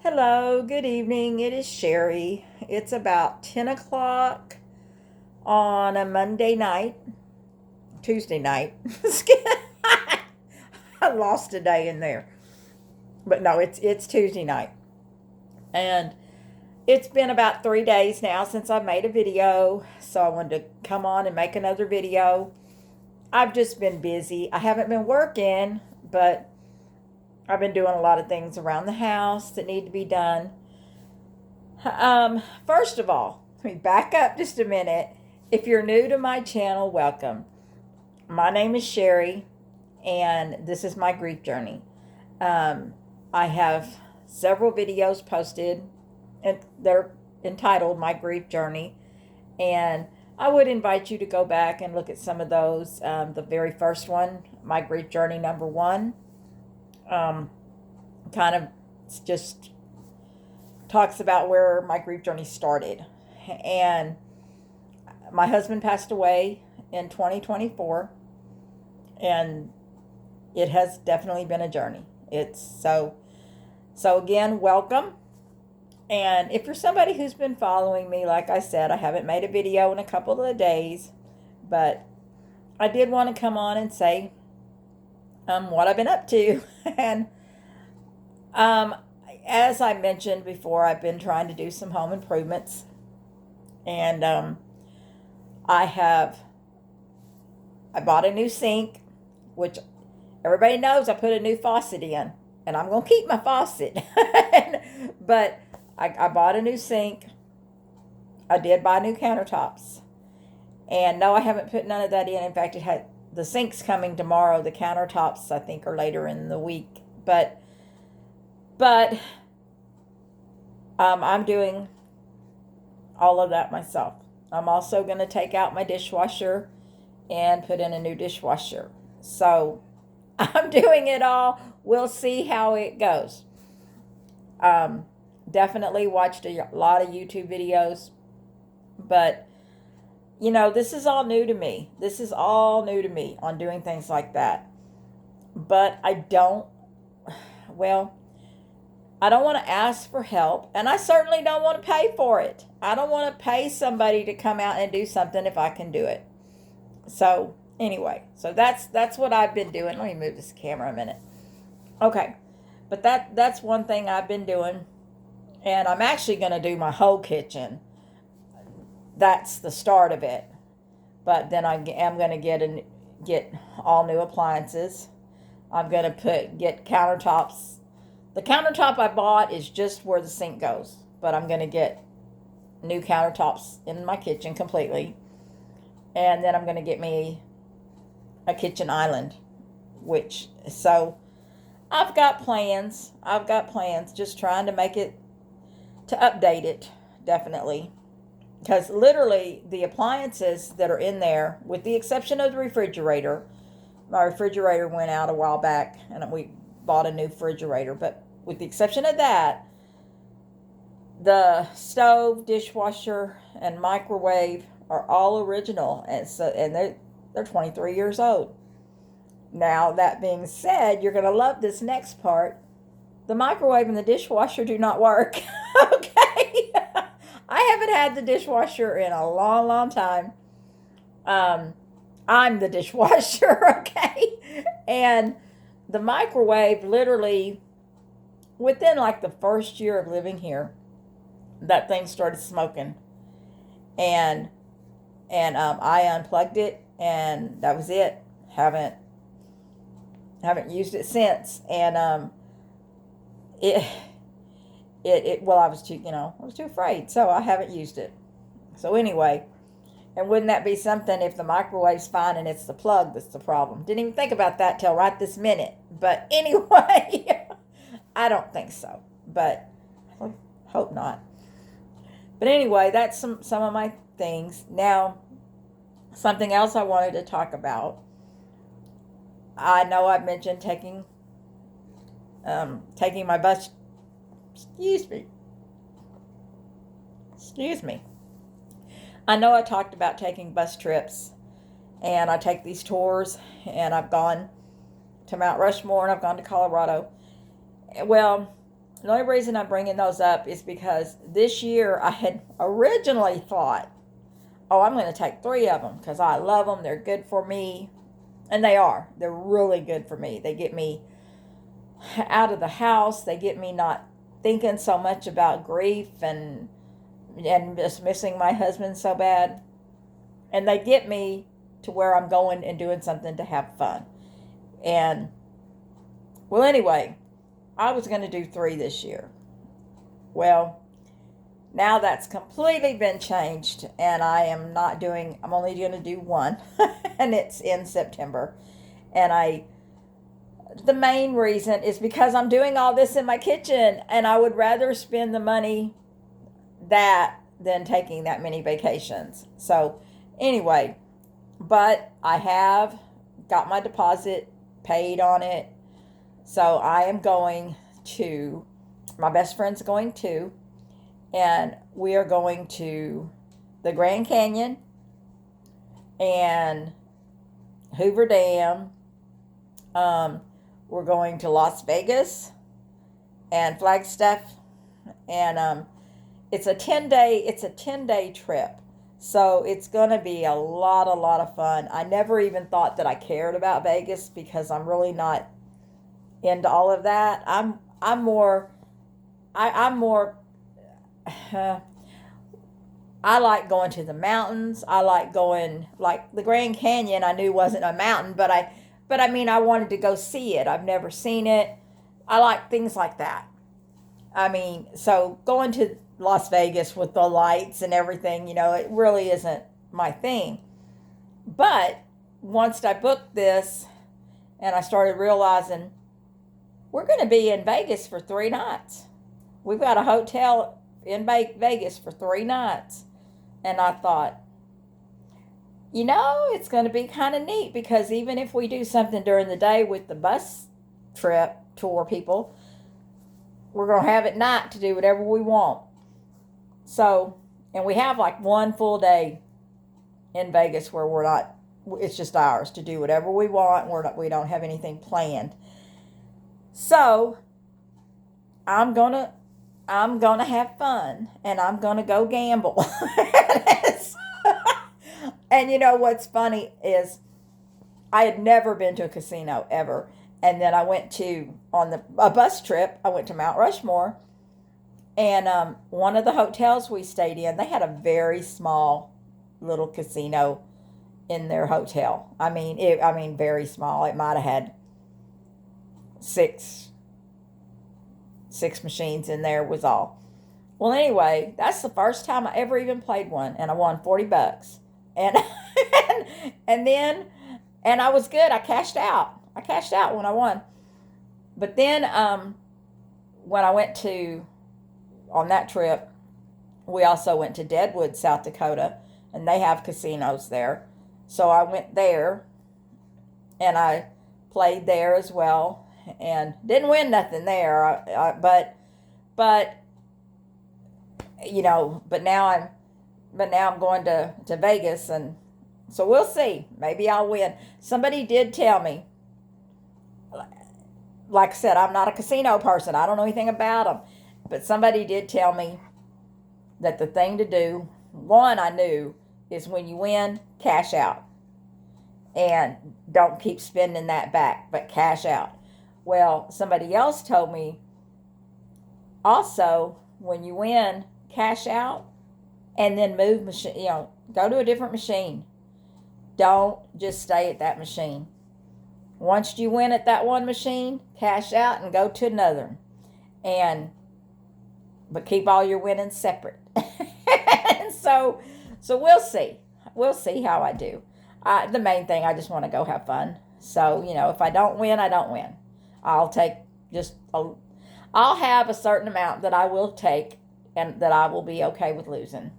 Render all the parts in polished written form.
Hello, good evening. It is Sherry. It's about 10 o'clock on a Monday night, Tuesday night. I lost a day in there. But no, it's Tuesday night. And it's been about 3 days now since I made a video. So I wanted to come on and make another video. I've just been busy. I haven't been working, but I've been doing a lot of things around the house that need to be done. First of all, let me back up just a minute. If you're new to my channel, welcome. My name is Sherry, and this is my grief journey. I have several videos posted, and they're entitled My Grief Journey. And I would invite you to go back and look at some of those. The very first one, My Grief Journey #1, kind of just talks about where my grief journey started. And my husband passed away in 2024, and it has definitely been a journey. It's so again, welcome. And if you're somebody who's been following me, like I said, I haven't made a video in a couple of days, but I did want to come on and say what I've been up to. And as I mentioned before, I've been trying to do some home improvements. And I bought a new sink, which everybody knows I put a new faucet in. And I'm going to keep my faucet. But I bought a new sink. I did buy new countertops. And no, I haven't put none of that in. In fact, the sink's coming tomorrow. The countertops, I think, are later in the week. But I'm doing all of that myself. I'm also going to take out my dishwasher and put in a new dishwasher. So I'm doing it all. We'll see how it goes. Definitely watched a lot of YouTube videos. But, this is all new to me. This is all new to me on doing things like that. But I don't want to ask for help, and I certainly don't want to pay for it. I don't want to pay somebody to come out and do something if I can do it. So anyway, that's what I've been doing. Let me move this camera a minute. Okay, but that's one thing I've been doing, and I'm actually going to do my whole kitchen. That's the start of it. But then I am going to get all new appliances. I'm going to get countertops. The countertop I bought is just where the sink goes, but I'm going to get new countertops in my kitchen completely. And then I'm going to get me a kitchen island, so I've got plans. Just trying to update it, definitely. Because literally the appliances that are in there, with the exception of the refrigerator, my refrigerator went out a while back and we bought a new refrigerator. But with the exception of that, the stove, dishwasher, and microwave are all original. And they're 23 years old. Now, that being said, you're going to love this next part. The microwave and the dishwasher do not work. Okay? I haven't had the dishwasher in a long, long time. I'm the dishwasher, okay? And the microwave, literally, within like the first year of living here, that thing started smoking. And I unplugged it, and that was it. Haven't used it since. And I was too afraid, so I haven't used it. So anyway, and wouldn't that be something if the microwave's fine and it's the plug that's the problem? Didn't even think about that till right this minute. But anyway, I don't think so, but I hope not. But anyway, that's some of my things. Now, something else I wanted to talk about. I know I've mentioned taking my bus. Excuse me. I know I talked about taking bus trips, and I take these tours, and I've gone to Mount Rushmore, and I've gone to Colorado. Well, The only reason I'm bringing those up is because this year I had originally thought, oh, I'm going to take 3 of them because I love them. They're good for me. And they are. They're really good for me. They get me out of the house. They get me not thinking so much about grief and just missing my husband so bad. And they get me to where I'm going and doing something to have fun. And, well, anyway, I was going to do 3 this year. Well, now that's completely been changed, and I'm only going to do 1, and it's in September. And the main reason is because I'm doing all this in my kitchen, and I would rather spend the money than taking that many vacations. So, anyway, but I have got my deposit paid on it. So I am going to, my best friend's going too, and we are going to the Grand Canyon and Hoover Dam. We're going to Las Vegas and Flagstaff, and it's a 10-day trip. So it's going to be a lot of fun. I never even thought that I cared about Vegas because I'm really not into all of that. I'm more I like going to the mountains. I like going, like the Grand Canyon I knew wasn't a mountain, but I mean I wanted to go see it. I've never seen it. I like things like that. I mean, so going to Las Vegas with the lights and everything, it really isn't my thing. But once I booked this and I started realizing we're going to be in Vegas for 3 nights. We've got a hotel in Vegas for 3 nights. And I thought, it's going to be kind of neat because even if we do something during the day with the bus trip tour people, we're going to have at night to do whatever we want. So, and we have like 1 full day in Vegas where it's just ours to do whatever we want. We don't have anything planned. So, I'm gonna have fun and I'm gonna go gamble. And what's funny is I had never been to a casino ever. And then I went on a bus trip, I went to Mount Rushmore. And one of the hotels we stayed in, they had a very small little casino in their hotel. I mean, very small. It might have had six machines in there was all. Well, anyway, that's the first time I ever even played one, and I won $40. And and I was good. I cashed out when I won. But then when I went on that trip, we also went to Deadwood, South Dakota, and they have casinos there. So I went there, and I played there as well, and didn't win nothing there. But now I'm going to Vegas, and so we'll see. Maybe I'll win. Somebody did tell me, like I said, I'm not a casino person. I don't know anything about them. But somebody did tell me that the thing to do, one I knew, is when you win, cash out. And don't keep spending that back, but cash out. Well, somebody else told me also, when you win, cash out and then move machine, go to a different machine. Don't just stay at that machine. Once you win at that one machine, cash out and go to another. But keep all your winnings separate. And so we'll see. We'll see how I do. The main thing, I just want to go have fun. So, if I don't win, I don't win. I'll have a certain amount that I will take and that I will be okay with losing.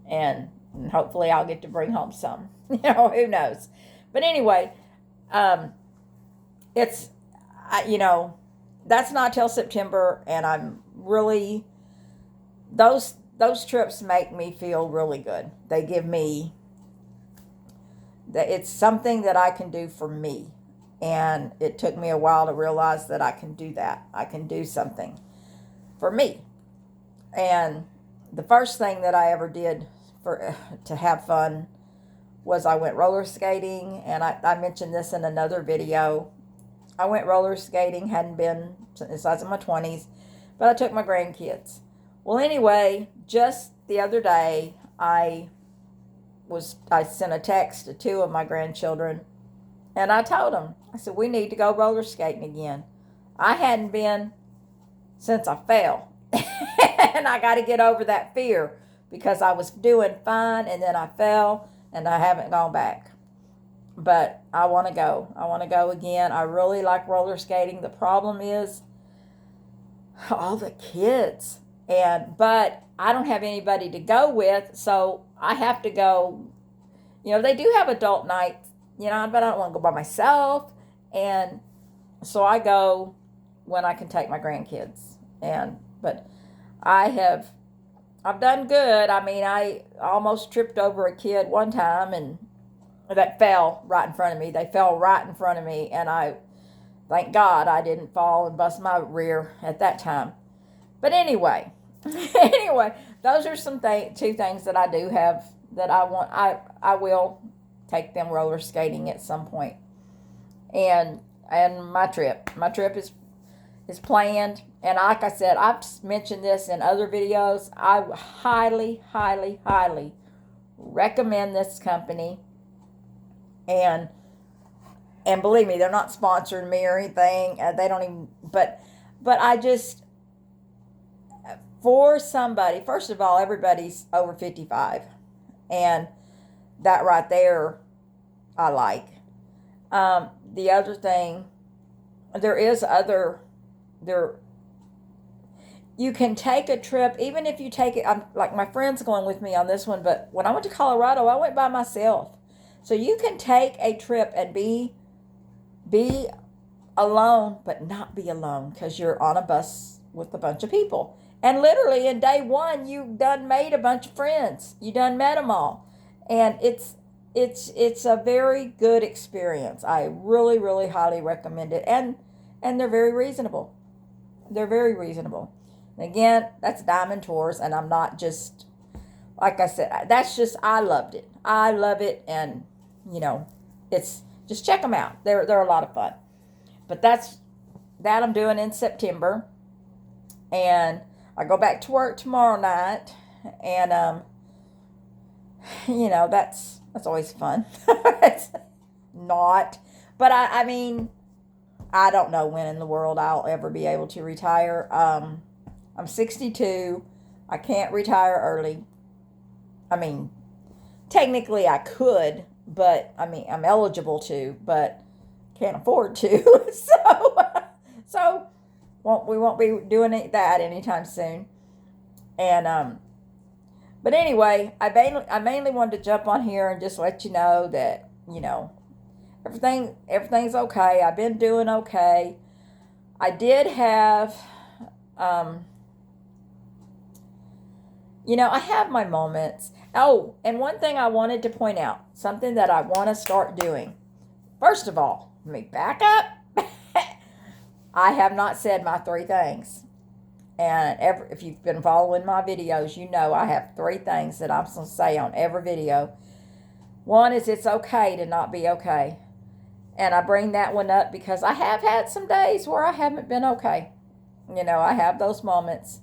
And hopefully I'll get to bring home some. Who knows. But anyway, that's not till September, and I'm really, those trips make me feel really good. They give me, that it's something that I can do for me. And it took me a while to realize that I can do that. I can do something. for me. And the first thing that I ever did to have fun was I went roller skating, and I mentioned this in another video. I went roller skating, hadn't been since I was in my 20s, but I took my grandkids. Well, anyway, just the other day, I sent a text to two of my grandchildren, and I told them, I said, we need to go roller skating again. I hadn't been since I fell, and I got to get over that fear because I was doing fine, and then I fell, and I haven't gone back. But I want to go. I want to go again. I really like roller skating. The problem is all the kids. But I don't have anybody to go with, so I have to go. You know, they do have adult nights, but I don't want to go by myself. And so I go when I can take my grandkids. But I've done good. I mean, I almost tripped over a kid one time, and that fell right in front of me. They fell right in front of me, and thank God I didn't fall and bust my rear at that time. But anyway, those are two things that I do have that I want. I will take them roller skating at some point. And my trip is planned. And like I said, I've mentioned this in other videos. I highly, highly, highly recommend this company. And believe me, they're not sponsoring me or anything. They don't even, but I just, for somebody, first of all, everybody's over 55. And that right there, I like. The other thing, you can take a trip, even if you take it, like my friend's going with me on this one, but when I went to Colorado, I went by myself. So you can take a trip and be alone, but not be alone because you're on a bus with a bunch of people. And literally in day one, you done made a bunch of friends. You done met them all. And it's a very good experience. I really, really highly recommend it. And they're very reasonable. They're very reasonable. And again, that's Diamond Tours, and I'm not just, like I said, that's just, I loved it. I love it, and it's just check them out. They're a lot of fun. But that I'm doing in September, and I go back to work tomorrow night, and that's always fun. It's not, but I mean, I don't know when in the world I'll ever be able to retire. I'm 62. I can't retire early. I mean, technically I could, but I mean, I'm eligible to, but can't afford to. So we won't be doing that anytime soon. And but anyway, I mainly wanted to jump on here and just let you know that everything's okay. I've been doing okay. I did have I have my moments. Oh, and one thing I wanted to point out, something that I want to start doing. First of all, let me back up. I have not said my 3 things. And if you've been following my videos, you know I have 3 things that I'm going to say on every video. One is it's okay to not be okay. And I bring that one up because I have had some days where I haven't been okay. I have those moments.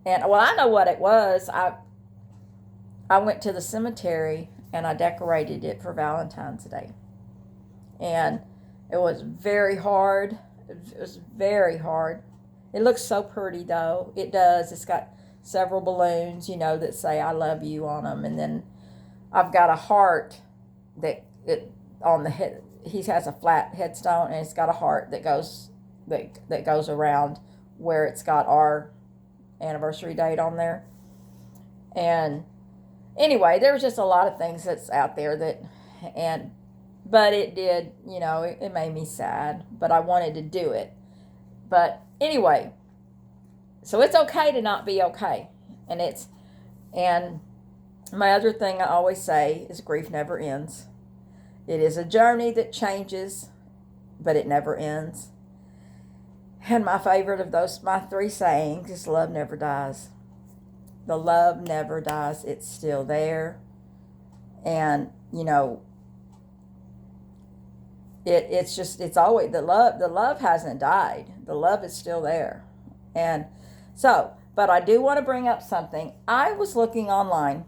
And, well, I know what it was. I went to the cemetery and I decorated it for Valentine's Day. And it was very hard. It was very hard. It looks so pretty, though. It does. It's got several balloons, that say I love you on them. And then I've got a heart on the head. He has a flat headstone, and it's got a heart that goes around where it's got our anniversary date on there. And anyway, there was just a lot of things that's out there but it did, it made me sad, but I wanted to do it. But anyway, so it's okay to not be okay. And my other thing I always say is grief never ends. It is a journey that changes, but it never ends. And my favorite of those, my three sayings is love never dies. The love never dies. It's still there. And, it's always the love hasn't died. The love is still there. And so, but I do want to bring up something. I was looking online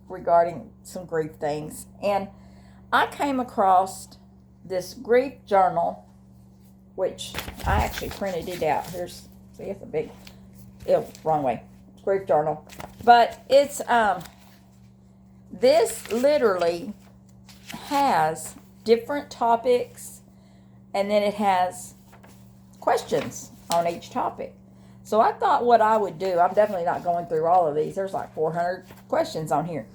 regarding some grief things, and I came across this grief journal, which I actually printed it out. See, it's a big, wrong way. Grief journal. But it's, this literally has different topics, and then it has questions on each topic. So I thought what I would do, I'm definitely not going through all of these. There's like 400 questions on here.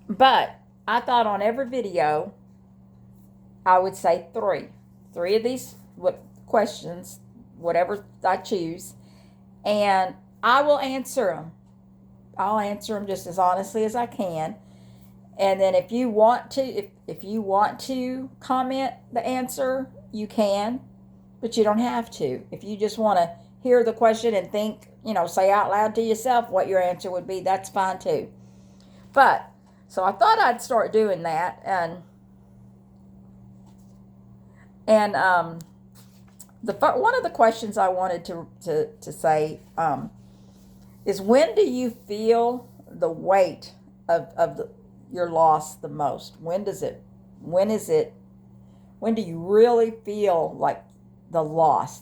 But I thought on every video, I would say three of these questions, whatever I choose, and I will answer them. I'll answer them just as honestly as I can. And then if you want to, if you want to comment the answer, you can, but you don't have to. If you just want to hear the question and think, say out loud to yourself what your answer would be, that's fine too. But, so I thought I'd start doing that, and one of the questions I wanted to say is, when do you feel the weight of your loss the most? When do you really feel like the loss,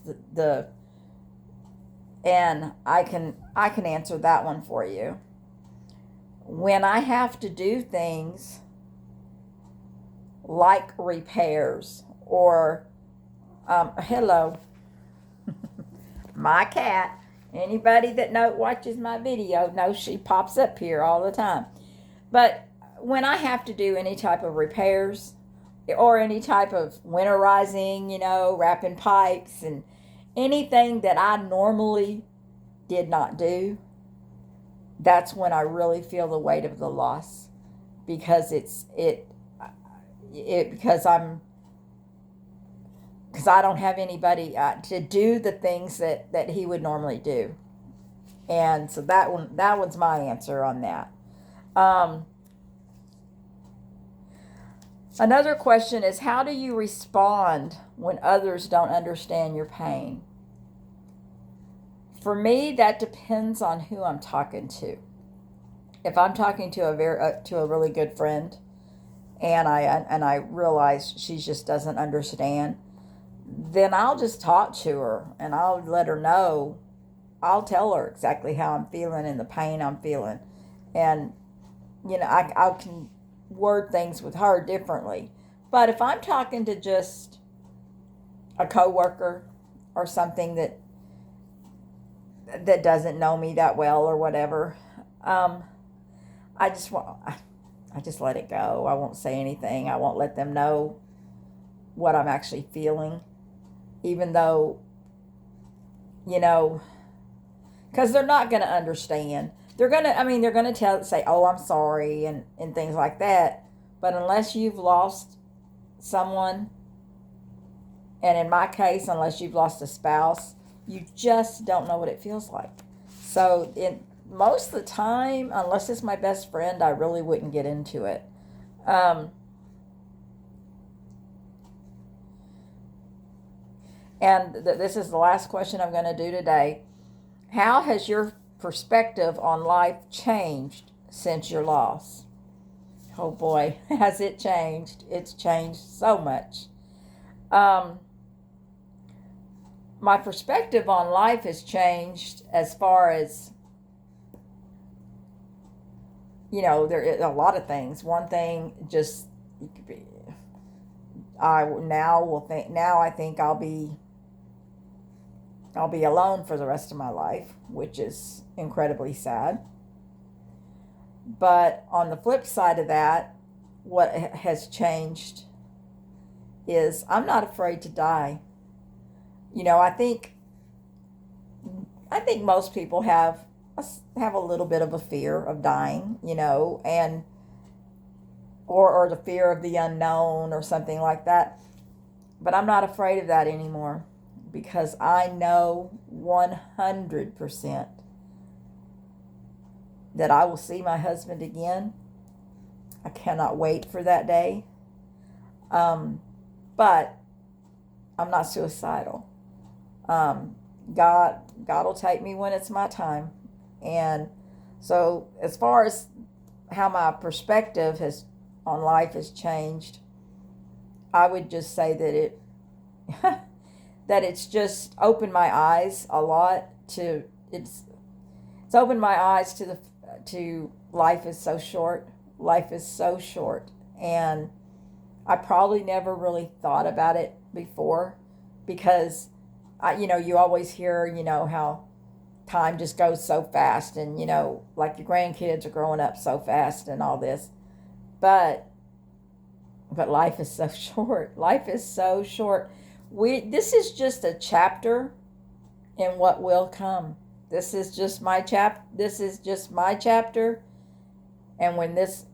and I can answer that one for you. When I have to do things like repairs or hello, my cat. Anybody that watches my video knows she pops up here all the time. But when I have to do any type of repairs or any type of winterizing, wrapping pipes and anything that I normally did not do, that's when I really feel the weight of the loss, because because I don't have anybody to do the things that he would normally do. And so that one's my answer on that. Another question is, how do you respond when others don't understand your pain? For me, that depends on who I'm talking to. If I'm talking to a really good friend, and I realize she just doesn't understand, then I'll just talk to her and I'll let her know. I'll tell her exactly how I'm feeling and the pain I'm feeling, and I can word things with her differently. But if I'm talking to just a coworker or something that doesn't know me that well or whatever, I just let it go. I won't say anything. I won't let them know what I'm actually feeling, even though, because they're not going to understand. They're going to say, oh, I'm sorry, and things like that. But unless you've lost someone, and in my case, unless you've lost a spouse, you just don't know what it feels like. So most of the time, unless it's my best friend, I really wouldn't get into it. And this is the last question I'm going to do today. How has your perspective on life changed since your loss? Oh boy, has it changed. It's changed so much. My perspective on life has changed as far as, there is a lot of things. One thing, just, I think I'll be alone for the rest of my life, which is incredibly sad. But on the flip side of that, what has changed is I'm not afraid to die. I think most people have a little bit of a fear of dying, and or the fear of the unknown or something like that. But I'm not afraid of that anymore, because I know 100% that I will see my husband again. I cannot wait for that day. But I'm not suicidal. God will take me when it's my time. And so as far as how my perspective has on life has changed, I would just say that it that it's just opened my eyes a lot to it's opened my eyes to life is so short. Life is so short, and I probably never really thought about it before, because you always hear, how time just goes so fast, and like your grandkids are growing up so fast and all this. But life is so short. Life is so short. This is just a chapter in what will come. This is just my chapter. And when this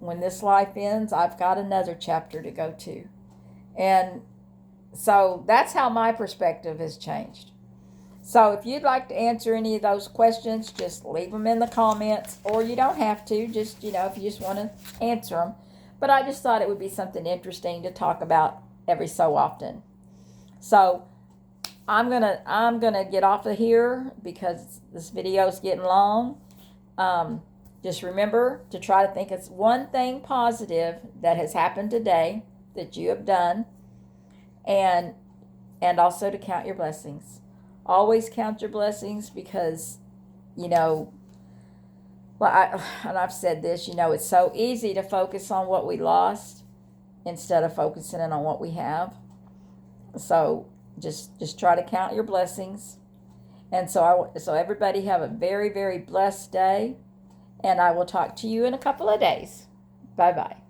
life ends, I've got another chapter to go to. And so that's how my perspective has changed. So if you'd like to answer any of those questions, just leave them in the comments, or you don't have to, just, if you just want to answer them. But I just thought it would be something interesting to talk about every so often. So I'm gonna get off of here because this video is getting long. Just remember to try to think it's one thing positive that has happened today that you have done, and also to count your blessings. Always count your blessings, because and I've said this, it's so easy to focus on what we lost instead of focusing on what we have. So just try to count your blessings. And so everybody have a very, very blessed day. And I will talk to you in a couple of days. Bye-bye.